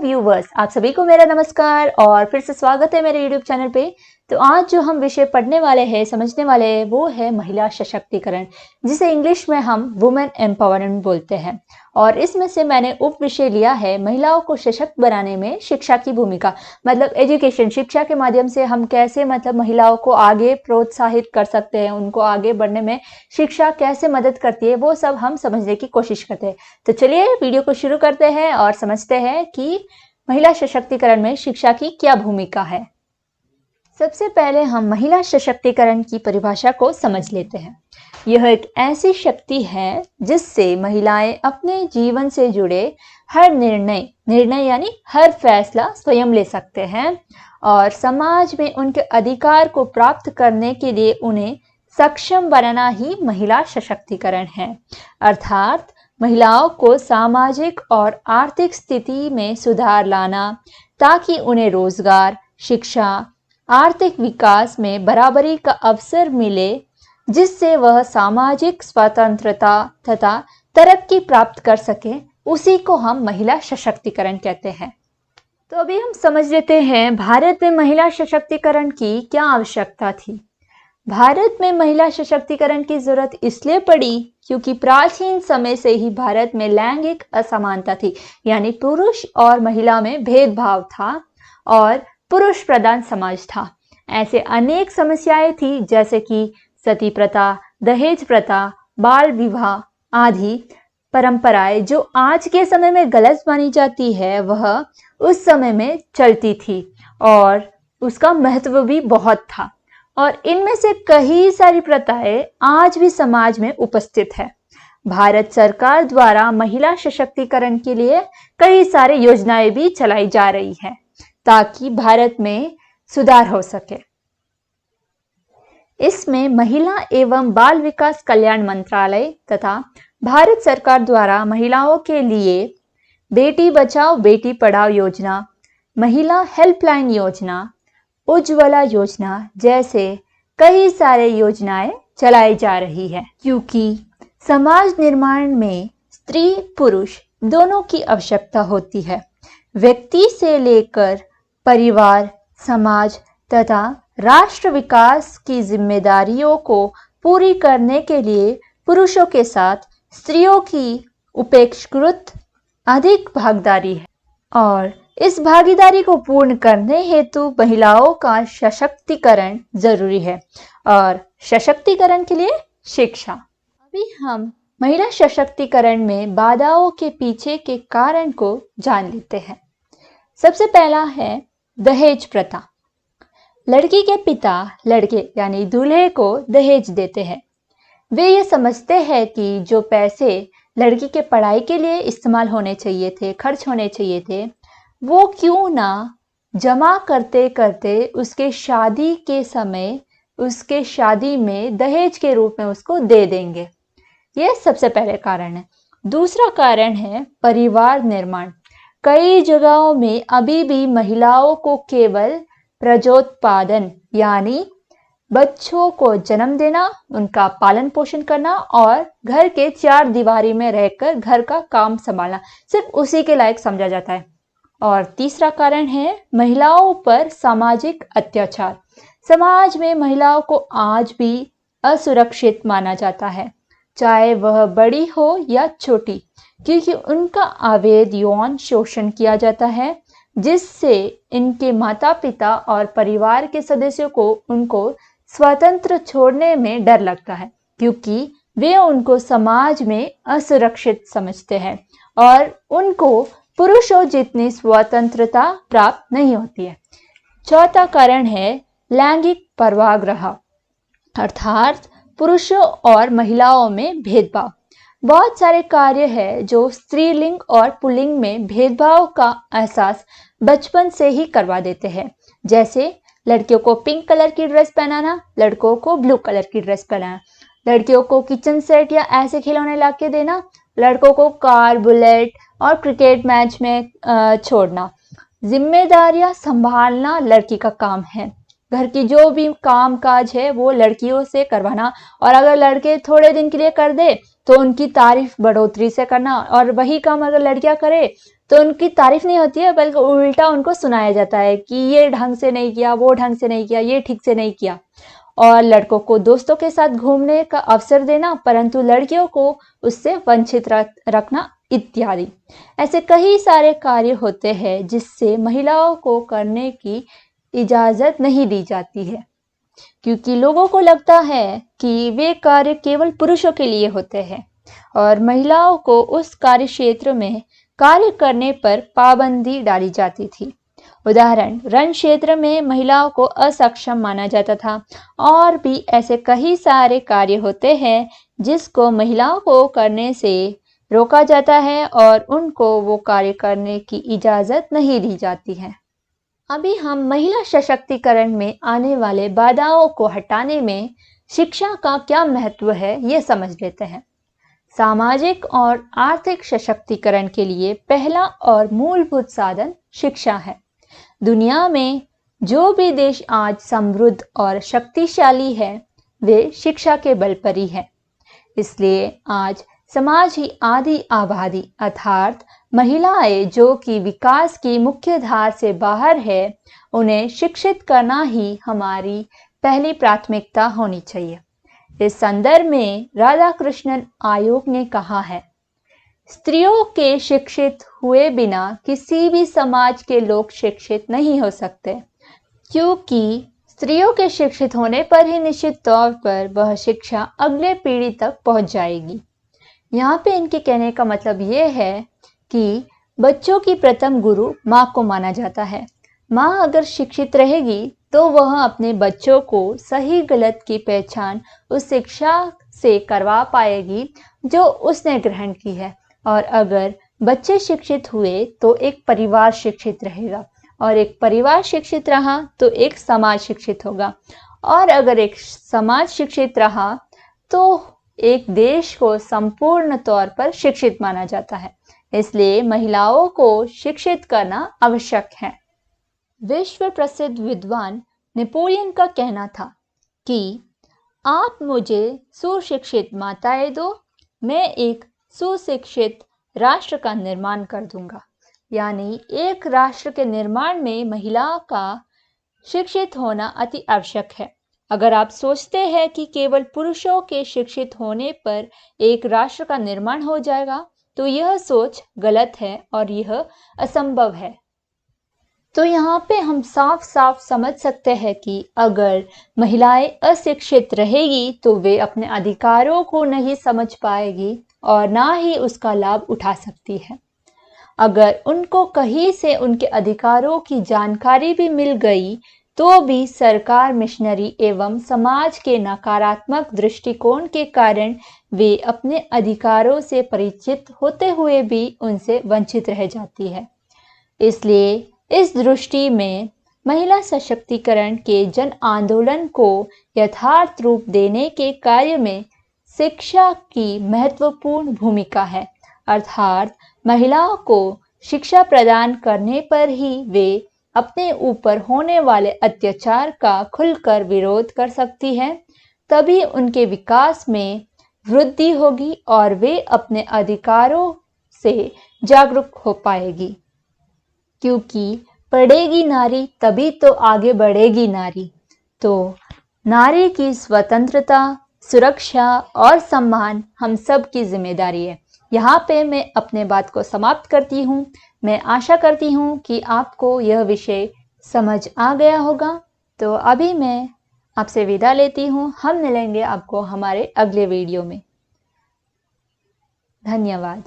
Viewers, आप सभी को मेरा नमस्कार और फिर से स्वागत है मेरे YouTube चैनल पे। तो आज जो हम विषय पढ़ने वाले हैं, समझने वाले हैं, वो है महिला सशक्तिकरण, जिसे इंग्लिश में हम वुमेन एम्पावरमेंट बोलते हैं। और इसमें से मैंने उप विषय लिया है महिलाओं को सशक्त बनाने में शिक्षा की भूमिका। मतलब एजुकेशन, शिक्षा के माध्यम से हम कैसे महिलाओं को आगे प्रोत्साहित कर सकते हैं, उनको आगे बढ़ने में शिक्षा कैसे मदद करती है, वो सब हम समझने की कोशिश करते हैं। तो चलिए वीडियो को शुरू करते हैं और समझते हैं कि महिला सशक्तिकरण में शिक्षा की क्या भूमिका है। सबसे पहले हम महिला सशक्तिकरण की परिभाषा को समझ लेते हैं। यह एक ऐसी शक्ति है जिससे महिलाएं अपने जीवन से जुड़े हर निर्णय यानी हर फैसला स्वयं ले सकते हैं और समाज में उनके अधिकार को प्राप्त करने के लिए उन्हें सक्षम बनाना ही महिला सशक्तिकरण है। अर्थात महिलाओं को सामाजिक और आर्थिक स्थिति में सुधार लाना ताकि उन्हें रोजगार, शिक्षा, आर्थिक विकास में बराबरी का अवसर मिले, जिससे वह सामाजिक स्वतंत्रता तथा तरक्की प्राप्त कर सके, उसी को हम महिला सशक्तिकरण कहते हैं। तो अभी हम समझ लेते हैं भारत में महिला सशक्तिकरण की क्या आवश्यकता थी। भारत में महिला सशक्तिकरण की जरूरत इसलिए पड़ी क्योंकि प्राचीन समय से ही भारत में लैंगिक असमानता थी, यानी पुरुष और महिला में भेदभाव था और पुरुष प्रधान समाज था। ऐसे अनेक समस्याएं थी, जैसे कि सती प्रथा, दहेज प्रथा, बाल विवाह आदि परंपराएं जो आज के समय में गलत मानी जाती है, वह उस समय में चलती थी और उसका महत्व भी बहुत था। और इनमें से कई सारी प्रथाएं आज भी समाज में उपस्थित है। भारत सरकार द्वारा महिला सशक्तिकरण के लिए कई सारे योजनाएं भी चलाई जा रही है ताकि भारत में सुधार हो सके। इसमें महिला एवं बाल विकास कल्याण मंत्रालय तथा भारत सरकार द्वारा महिलाओं के लिए बेटी बचाओ बेटी पढ़ाओ योजना, महिला हेल्पलाइन योजना, उज्ज्वला योजना जैसे कई सारे योजनाएं चलाई जा रही है, क्योंकि समाज निर्माण में स्त्री पुरुष दोनों की आवश्यकता होती है। व्यक्ति से लेकर परिवार, समाज तथा राष्ट्र विकास की जिम्मेदारियों को पूरी करने के लिए पुरुषों के साथ स्त्रियों की अपेक्षाकृत अधिक भागीदारी है और इस भागीदारी को पूर्ण करने हेतु महिलाओं का सशक्तिकरण जरूरी है और सशक्तिकरण के लिए शिक्षा। अभी हम महिला सशक्तिकरण में बाधाओं के पीछे के कारण को जान लेते हैं। सबसे पहला है दहेज प्रथा। लड़की के पिता लड़के यानी दूल्हे को दहेज देते हैं। वे ये समझते हैं कि जो पैसे लड़की के पढ़ाई के लिए इस्तेमाल होने चाहिए थे, खर्च होने चाहिए थे, वो क्यों ना जमा करते करते उसके शादी के समय उसके शादी में दहेज के रूप में उसको दे देंगे। यह सबसे पहले कारण है। दूसरा कारण है परिवार निर्माण। कई जगहों में अभी भी महिलाओं को केवल प्रजोत्पादन यानी बच्चों को जन्म देना, उनका पालन पोषण करना और घर के चार दीवारी में रहकर घर का काम संभालना, सिर्फ उसी के लायक समझा जाता है। और तीसरा कारण है महिलाओं पर सामाजिक अत्याचार। समाज में महिलाओं को आज भी असुरक्षित माना जाता है, चाहे वह बड़ी हो या छोटी, क्योंकि उनका अवैध यौन शोषण किया जाता है, जिससे इनके माता पिता और परिवार के सदस्यों को उनको स्वतंत्र छोड़ने में डर लगता है, क्योंकि वे उनको समाज में असुरक्षित समझते हैं और उनको पुरुषों जितनी स्वतंत्रता प्राप्त नहीं होती है। चौथा कारण है लैंगिक पूर्वाग्रह, अर्थात पुरुषों और महिलाओं में भेदभाव। बहुत सारे कार्य है जो स्त्रीलिंग और पुल्लिंग में भेदभाव का एहसास बचपन से ही करवा देते हैं, जैसे लड़कियों को पिंक कलर की ड्रेस पहनाना, लड़कों को ब्लू कलर की ड्रेस पहनाना, लड़कियों को किचन सेट या ऐसे खिलौने ला के देना, लड़कों को कार, बुलेट और क्रिकेट मैच में छोड़ना। जिम्मेदारियां संभालना लड़की का काम है, घर की जो भी काम काज है वो लड़कियों से करवाना, और अगर लड़के थोड़े दिन के लिए कर दे तो उनकी तारीफ बढ़ोतरी से करना, और वही काम अगर लड़कियां करे तो उनकी तारीफ नहीं होती है बल्कि उल्टा उनको सुनाया जाता है कि ये ढंग से नहीं किया, वो ढंग से नहीं किया, ये ठीक से नहीं किया। और लड़कों को दोस्तों के साथ घूमने का अवसर देना, परंतु लड़कियों को उससे वंचित रखना इत्यादि। ऐसे कई सारे कार्य होते हैं जिससे महिलाओं को करने की इजाजत नहीं दी जाती है, क्योंकि लोगों को लगता है कि वे कार्य केवल पुरुषों के लिए होते हैं और महिलाओं को उस कार्य क्षेत्र में कार्य करने पर पाबंदी डाली जाती थी। उदाहरण, रण क्षेत्र में महिलाओं को असक्षम माना जाता था। और भी ऐसे कई सारे कार्य होते हैं जिसको महिलाओं को करने से रोका जाता है और उनको वो कार्य करने की इजाजत नहीं दी जाती है। अभी हम महिला सशक्तिकरण में आने वाले बाधाओं को हटाने में शिक्षा का क्या महत्व है ये समझ लेते हैं। सामाजिक और आर्थिक सशक्तिकरण के लिए पहला और मूलभूत साधन शिक्षा है। दुनिया में जो भी देश आज समृद्ध और शक्तिशाली है वे शिक्षा के बल पर ही है। इसलिए आज समाज ही आधी आबादी अर्थात महिलाएं जो कि विकास की मुख्य धार से बाहर है, उन्हें शिक्षित करना ही हमारी पहली प्राथमिकता होनी चाहिए। इस संदर्भ में राधाकृष्णन आयोग ने कहा है, स्त्रियों के शिक्षित हुए बिना किसी भी समाज के लोग शिक्षित नहीं हो सकते, क्योंकि स्त्रियों के शिक्षित होने पर ही निश्चित तौर पर वह शिक्षा अगले पीढ़ी तक पहुंच जाएगी। यहाँ पे इनके कहने का मतलब ये है कि बच्चों की प्रथम गुरु माँ को माना जाता है। माँ अगर शिक्षित रहेगी तो वह अपने बच्चों को सही गलत की पहचान उस शिक्षा से करवा पाएगी जो उसने ग्रहण की है। और अगर बच्चे शिक्षित हुए तो एक परिवार शिक्षित रहेगा, और एक परिवार शिक्षित रहा तो एक समाज शिक्षित होगा, और अगर एक समाज शिक्षित रहा तो एक देश को संपूर्ण तौर पर शिक्षित माना जाता है। इसलिए महिलाओं को शिक्षित करना आवश्यक है। विश्व प्रसिद्ध विद्वान नेपोलियन का कहना था कि आप मुझे सुशिक्षित माताएं दो, मैं एक सुशिक्षित राष्ट्र का निर्माण कर दूंगा। यानी एक राष्ट्र के निर्माण में महिला का शिक्षित होना अति आवश्यक है। अगर आप सोचते हैं कि केवल पुरुषों के शिक्षित होने पर एक राष्ट्र का निर्माण हो जाएगा तो यह सोच गलत है और यह असंभव है। तो यहाँ पे हम साफ साफ समझ सकते हैं कि अगर महिलाएं अशिक्षित रहेगी तो वे अपने अधिकारों को नहीं समझ पाएगी और ना ही उसका लाभ उठा सकती है। अगर उनको कहीं से उनके अधिकारों की जानकारी भी मिल गई तो भी सरकार, मिशनरी एवं समाज के नकारात्मक दृष्टिकोण के कारण वे अपने अधिकारों से परिचित होते हुए भी उनसे वंचित रह जाती है। इसलिए इस दृष्टि में महिला सशक्तिकरण के जन आंदोलन को यथार्थ रूप देने के कार्य में शिक्षा की महत्वपूर्ण भूमिका है। अर्थात महिलाओं को शिक्षा प्रदान करने पर ही वे अपने ऊपर होने वाले अत्याचार का खुलकर विरोध कर सकती है। तभी उनके विकास में वृद्धि होगी और वे अपने अधिकारों से जागरूक हो पाएगी, क्योंकि पढ़ेगी नारी तभी तो आगे बढ़ेगी नारी। तो नारी की स्वतंत्रता, सुरक्षा और सम्मान हम सब की जिम्मेदारी है। यहाँ पे मैं अपने बात को समाप्त करती हूँ। मैं आशा करती हूँ कि आपको यह विषय समझ आ गया होगा। तो अभी मैं आपसे विदा लेती हूँ। हम मिलेंगे आपको हमारे अगले वीडियो में। धन्यवाद।